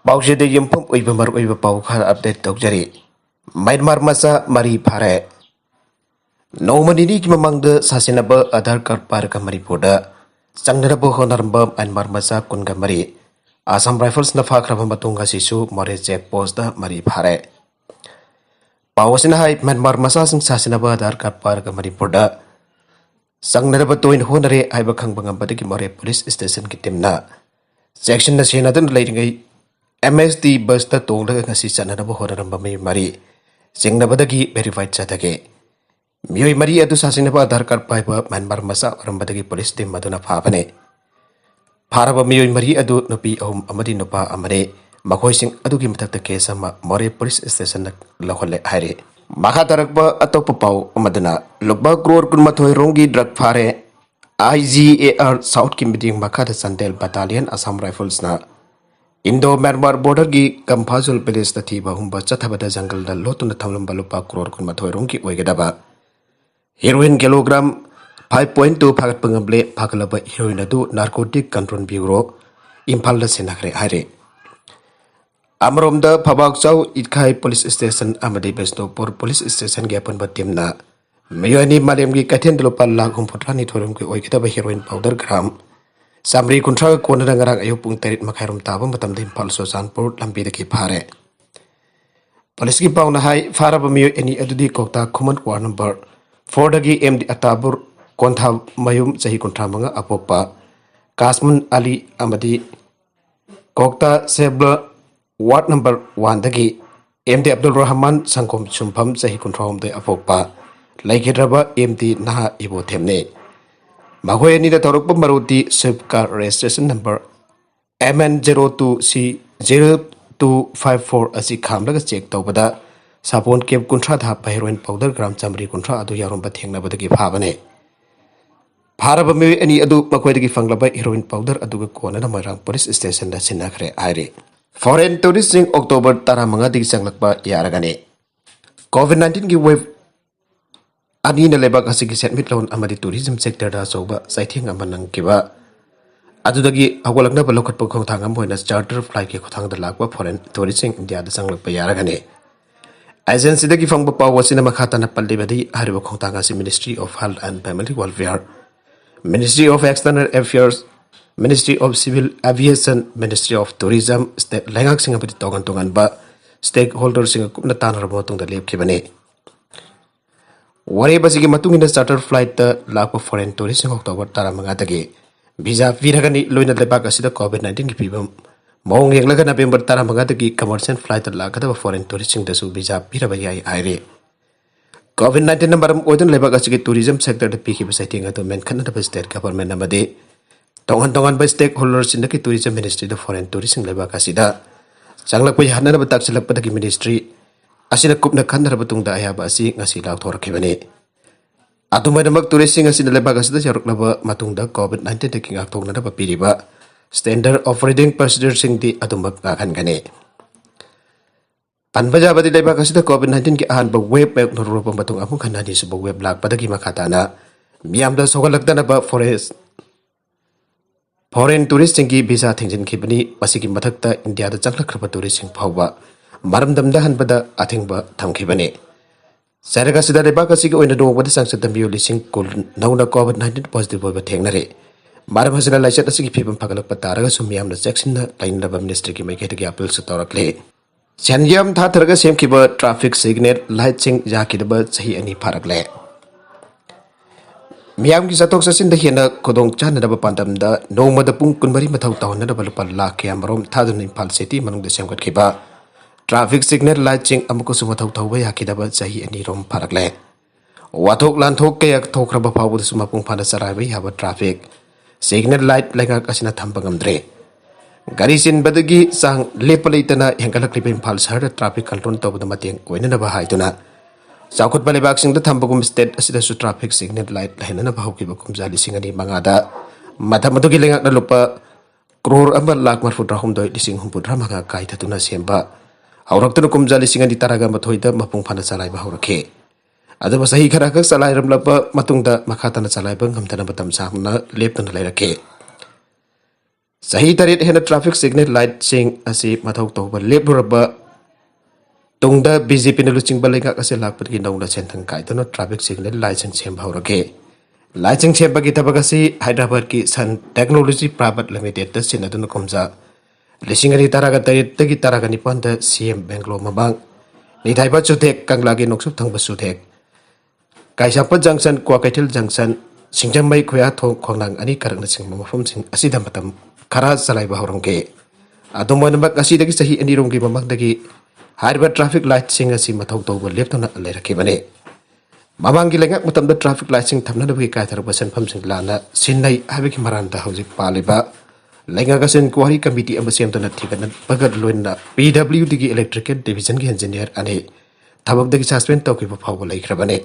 Pausede yumpum uibamar uibapau khar update tokjari. Myanmar masa mari phare. Nomanini ki mamangda sasinaba Aadhaar card parka Manipurda. Sangnarabo honaramba Myanmar masa kunga mari. Assam Rifles na fakraba matunga sisu more check post da mari phare. Pawasina hai Myanmar masa sing sasinaba Aadhaar card parka Manipurda. Sangnaraba toin honare aiba khangbangambadagi more police station ki timna. Section na sinadan leiringai MSD bus ta tongda ngasi chananaba honaramba mai mari. Singnabadagi verified chatage. Miyoi mari adu sasinaba Aadhaar card paiba Myanmar masa arambadagi police team maduna phabane. Pharaba miyoi mari adu nupi ahum amadi nupa amane makhoi sing adugi mathakta case ama more police station lakhole haire. Makha tarakba atop pau amadana lukba crore kunmathoi rongi drug phare IGAR South Kimbiding Makha Sandel Battalion Assam Rifles na Indo Myanmar border gi Kampazul Village ta thiba humba chathabada jungle da lotuna thamlamba lupa crore kunmathoi rongi oigedaba heroin kilogram 5.2 phagat pangable phagalaba heroin adu narcotic control bureau Imphal da sinakre haire Amromda Phabak Chau Itkhai police station amadi Besnopur police station gi apan batimna Mayani Malem gi Kathen Lopa Lag Humputrani Thorum ki oigedaba heroin powder gram Samri kuntra ko na ngarang ayo pung terit makhairum tabam batam dim palso sanpur lambi de ki phare police ki pauna hai phara bamiyo any adudi kokta command war number 4 dagi md atabur kontha mayum chahi kuntra manga apopa kasmun ali amadi kokta sebla ward number 1 dagi md abdul rahman sangkom chumpham chahi kuntra homde apopa laikhidraba md naha ibo themne Mahoy ni da torok maruti swift car registration number MN02C0254 asi khamlaga check tawbada sapon kep kuntra tha heroin powder gram chamri kuntra adu yaromba thengna badagi phabane pharaba me ani adu makoi dagi fanglaba heroin powder adu kona na marang police station da sinakre aire foreign tourist sing october 15 digi changlakba yaragane covid-19 gi wave Anina lebak asigi setmit lawn amadi tourism sector da soba saithing amanang kiba adudagi agolakna balokhat pokong thangam hoina charter flight ke khothang da lakba foreign tourism india da sanglak pa yaragane agency dagi fangba pawasina makhata na palli badi hariba khongtanga si ministry of health and family welfare ministry of external affairs ministry of civil aviation ministry of tourism state lengak singa badi togan togan ba stakeholders singa kupna tanarabo tung da lepkhibane Wari basigi matung ina charter flight ta lakpa foreign tourist in October 15 visa viragani loina lebak asida COVID-19 ki pibam mong yenglaga November 15 commercial flight ta lakada foreign tourist da su visa piraba yai aire COVID-19 numberam oidun lebak asigi tourism sector da piki basaiting atu men khana da state government namade tongan ba stakeholders in the tourism ministry da foreign tourism lebak asida changlak pai hanna ba taksilak padagi ministry asina kupna khandar batung da aya ba asi ngasi law thor khibane adumadak tourism asina lebak asida jaruklaba matung da covid-19 de king athong na ba piriba standard operating procedure sing di adumak ka khan gane panbaja badi lebak asida covid-19 ki ahan ba web no ropa matung amu khana di su web lak padagi makhata na miam da sogalak da ba forest foreign tourist ki visa thingjin khibani pasigi mathakta india da changlak khaba tourist phawba maram damda hanbada athingba thamkhibane saraga sida lebak asigi oina do bada sangsat dambiyo lising kul nauna covid-19 positive boy thengnare maram hasina laisat asigi phibam phagalak pataraga sumyam na section na lainaba ministry ki mai khetagi appeal su torakle Senyam thadaraga Semkhiba Traffic signal light sing yakhidaba chahi ani farakle Miyam ki satok sasin da hena kodong chana da pandam da noma da pung kunmari mathau tawna da balupal lakh yamrom thadun Imphal city manung da semkat khiba Traffic signal light ching amuko sumathau thauba yakhidaba chahi ani rom farakle wathok lanthok kayak thokraba phabu sumapung phana saraiba yaba traffic signal light lenga kasina thamba ngamdre gari sin badagi sang lepalaitana hengalak lipe Imphal shahar traffic control tawda mateng oina na ba haiduna Saukut balibak sing da thambagum state asida su traffic signal light lahina na bahauki bakum jali singani mangada mathamadugi lengak na lupa crore amba lakh marfut rahum doi lising humput ramanga kai thatuna semba Auraktu kumjali singa di taraga mathoida mapung phana salai ba haurakhe adu sahi khara khak salai ramlapa matungda makhata na salai bang hamtana batam samna leptana lairakhe Sahi tarit hena traffic signal light sing asi mathau tawba lebraba tungda BJP na luching balinga kasi lakpat ki nauna sentang kai tono traffic signal light sing sem haurake light sing sem bagi tabagasi Hyderabad ki Sun Technology Private Limited ta sinadun komja lisingari taraga tarit tagi taraga nipan da CM Bangalore mabang ni thaiba chutek kanglagi noksup thangba sutek kaisapa junction Kwakaitil junction Singjambai khoya thong khongnang ani karang sing mafum sing asida matam khara salai ba horongke adomon bak asidagi sahi ani rongki mamagdagi Hyderabad traffic light sing asi mathau tawba leptona leiraki bane mamangi lengak matam da traffic light sing thamna dabi kai thar basan pham sing lana sinnai habiki maranta hauji paliba lenga gasen kwari committee amasiam tona thigana bagat loina PWD gi electrical division gi engineer ani thabak dagi suspend tawki ba phawba leikrabane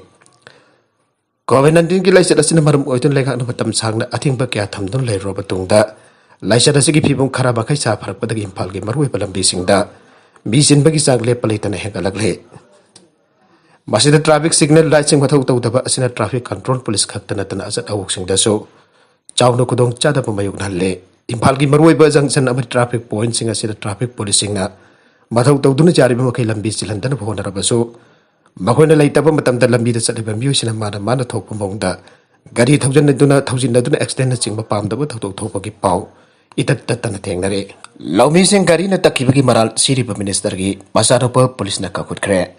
COVID-19 ki laisat asina maram oitun lekha no matam sangna athingba kya thamdun leiro batungda laisat asigi phibum khara ba khai sa pharak padagi impal gi marui palam bisingda bisin bagi sagle palitana hengalagle masida traffic signal light sing mathau tawdaba asina traffic control police khaktana tana asat awuk singda so chawno kudong chada pa mayuk nalle impal gi marui ba junction am traffic point sing asida traffic policing na mathau tawduna jari ba kai lambi silandana bhona rabaso Makoina laitaba matamda lambi da chaliba miusina mana thokpa mongda gari thaujan extend na chingba pamdaba thautok thokpa gi pau itat tatana thengnare lawmi sing gari na takiba gi maral siriba minister gi masaropa police na ka khutkre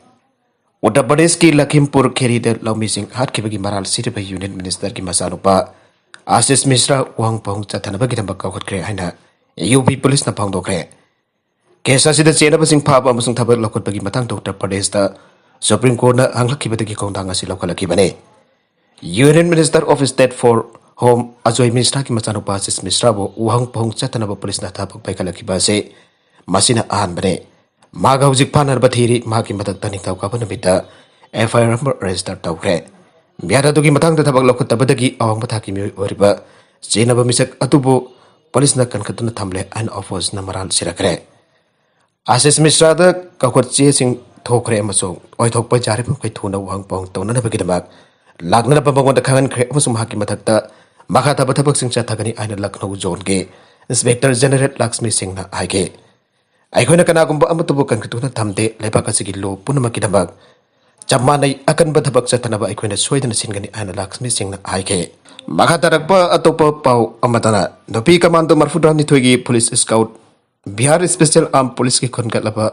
Uttar Pradesh ki Lakhimpur kheri de lawmi sing hat kiba gi maral siriba union minister gi masaropa Ashish Mishra wang pong chathanaba gi damba ka khutkre haina UP police na phangdokre kesa sida chenaba sing phaba amasung thabar lokot bagi matang Uttar Pradesh da Supreme Court na hanglakibadagi kongdang asi laukalakibane. Union Minister of State for Home Ajoy Mishra ki machanupa Ashish Mishra bo uhang pohong chatanaba police na thapak paikalakiba se masina ahan bane. Maga hujik panar bathiri magi matak taning tawka banamita FIR number register tawkre. Biara dugi matang da thabak lokot tabadagi awang bathaki mi oriba chenaba misak atubo police na kankatuna thamle an offers na maral sirakre. Ashish Mishra da kakot che sing thokre amasung oithokpa jaribam kai thuna wang pong tawna na bagidabak lagna pa bangon da khangan kre amasung haki mathakta makhata bathabak sing chathagani aina Lucknow zone ge Inspector General Lakshmi Singh na aige aikoina kana gumba amatubu kan kituna thamde lebak asigi lo punamakidabak chammanai akan bathabak chathanaba aikoina soidana singani aina Lakshmi Singh na aige makhata rakpa atopa pau amatana nopi commando marfudani thoigi police scout Bihar Special Armed Police ki khongalaba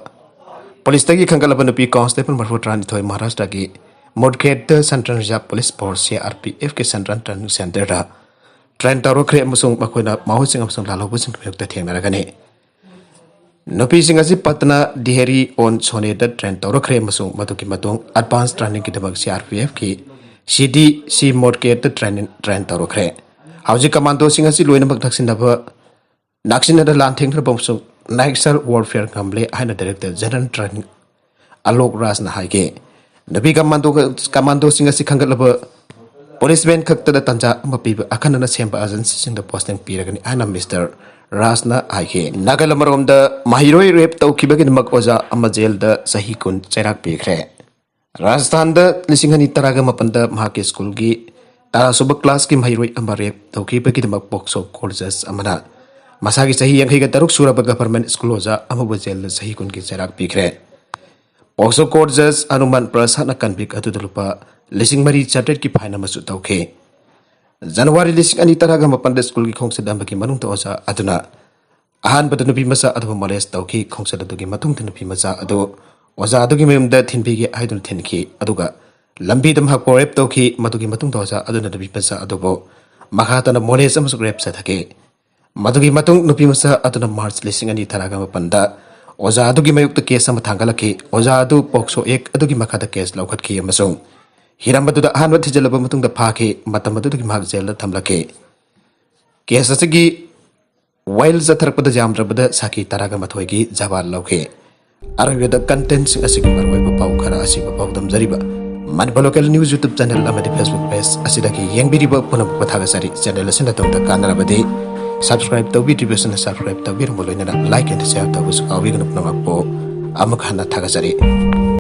Police tagi khangkalaba nupi constable marfutrani thoi Maharashtra ki Modgate Central Reserve Police Force CRPF ke Central Training Center da train taro kre amasung makoina mahu sing amasung lalo busing kmeyukta thengnaragani nupi sing asi Patna Diheri on Sone da train taro kre amasung maduki matung advanced training ki dabak CRPF ki CDC Modgate train taro kre hauji commando sing asi loina bak daksinaba Naksina da lanthing thar bomsung Naxal Warfare Gamble Haina Director General Training Alok Ras na haige Nabi commando singa si khangalaba policeman khakta da tanja mapiba akhana na semba agency sing da posting piragani ana Mr. Ras na haige Nagalamarom da mahiroi rape tawkibagi mak oja ama jail da sahi kun cherak pikre Rajasthan da lisingani taraga mapanda mahake school gi tara suba class ki mahiroi ama rape tawkibagi mak boxo courses amana Masagi sahi yang higa taruk suraba government school oja amabu jail sahi kun ki cherak pikre Poxo court judge Anuman Prasad na convict atu lupa lising mari chartered ki phaina masu tawke January lising ani taraga mapanda school ki khongsa damba ki manung to oja aduna ahan badanu bi masa adu males tawki khongsa adu ki matung tanu bi masa adu oja adu ki mem da thinbi ki aidun thinki aduga lambi dam ha correct tawki matu ki matung to oja aduna bi masa adu bo makha na moles am su grep sa thake Madugi matung nupi masa atuna March lising ani taraga mapanda oja adugi mayukta case ama thangalaki oja adu pokso ek adugi makhada case laukhat ki amasung hiramadu da hanwa thijalaba matung da phaki matamadu gi mag jail thamlaki case asigi while zatharpada jamrabada saki taraga mathoi gi jawal lauke arayada content sing asigi marwai ba pau khara asigi pau dam jariba Manipal Local News YouTube channel amadi Facebook page asidagi yengbiriba punam pathaga sari channel asina tawta kanarabadi Subscribe to video subscribe to video like and share to us. Our video po amak hana thagajari.